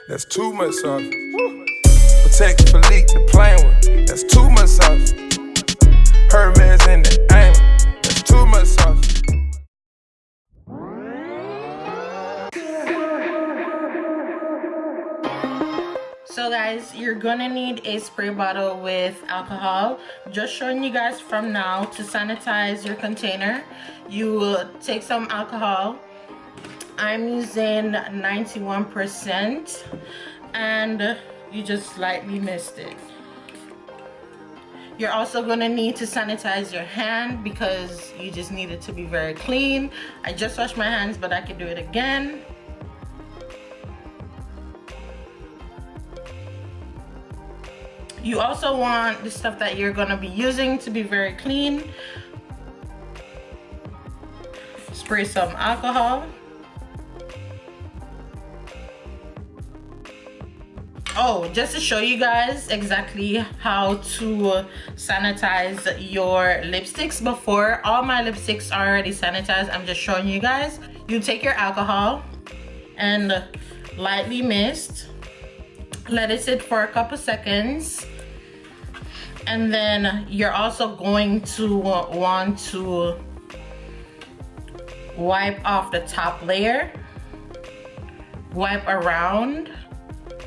That's too much sauce. Protect Philippe the plain one. That's too much sauce. Hermes in the aim. That's too much sauce. So guys, you're gonna need a spray bottle with alcohol. Just showing you guys from now, to sanitize your container, you will take some alcohol. I'm using 91% and you just lightly mist it. You're also gonna need to sanitize your hand because you just need it to be very clean. I just washed my hands, but I could do it again. You also want the stuff that you're gonna be using to be very clean. Spray some alcohol. Oh, just to show you guys exactly how to sanitize your lipsticks. Before, all my lipsticks are already sanitized. I'm just showing you guys. You take your alcohol and lightly mist. Let it sit for a couple seconds. And then you're also going to want to wipe off the top layer. Wipe around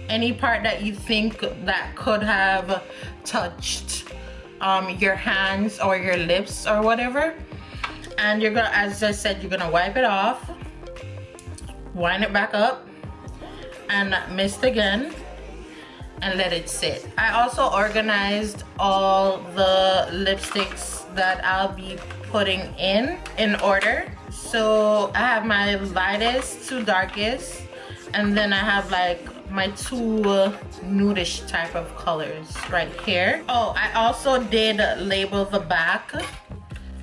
any part that you think that could have touched your hands or your lips or whatever. And you're gonna, as I said, you're gonna wipe it off, wind it back up, and mist again, and let it sit. I also organized all the lipsticks that I'll be putting in order. So I have my lightest to darkest, and then I have like my two nudish type of colors right here. Oh, I also did label the back.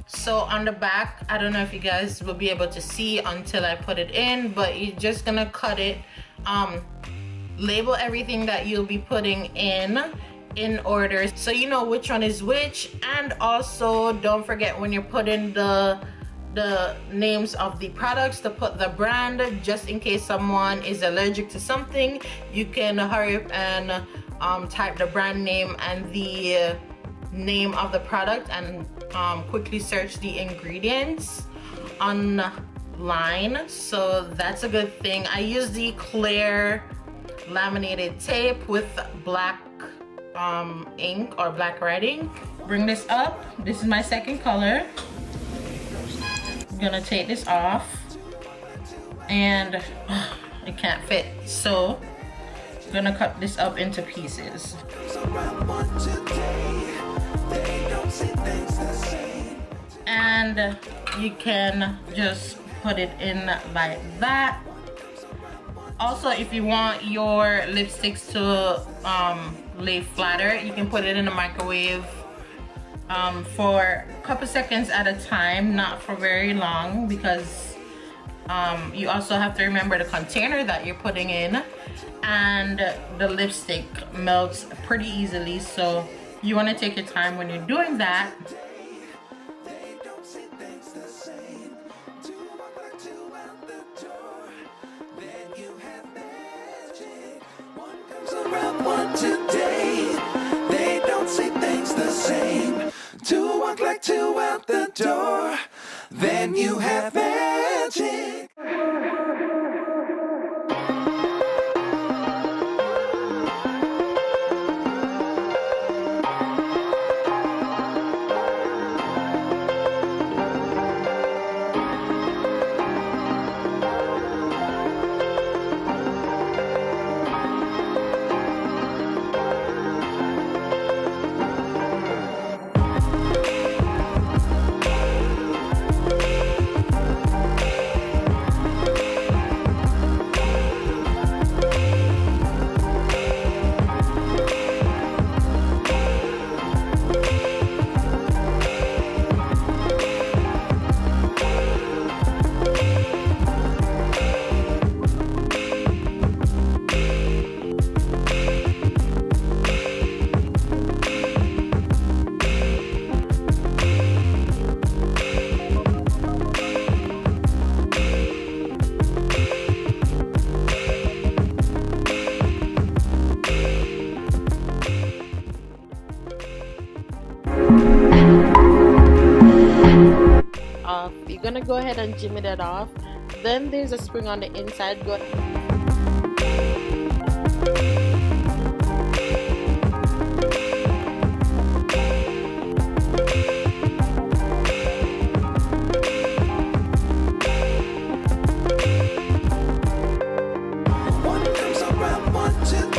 So on the back, I don't know if you guys will be able to see until I put it in, but you're just gonna cut it, label everything that you'll be putting in order so you know which one is which. And also don't forget, when you're putting the names of the products, to put the brand, just in case someone is allergic to something. You can hurry up and type the brand name and the name of the product and quickly search the ingredients online. So that's a good thing. I use the clear laminated tape with black ink or black writing. Bring this up. This is my second color. I'm gonna take this off, and it can't fit, so I'm gonna cut this up into pieces. And you can just put it in like that. Also, if you want your lipsticks to lay flatter, you can put it in the microwave for a couple seconds at a time, not for very long, because you also have to remember the container that you're putting in, and the lipstick melts pretty easily, so you want to take your time when you're doing that. To walk like two out the door, then you have magic. You're gonna go ahead and jimmy that off. Then there's a spring on the inside. Go One comes around, one, two,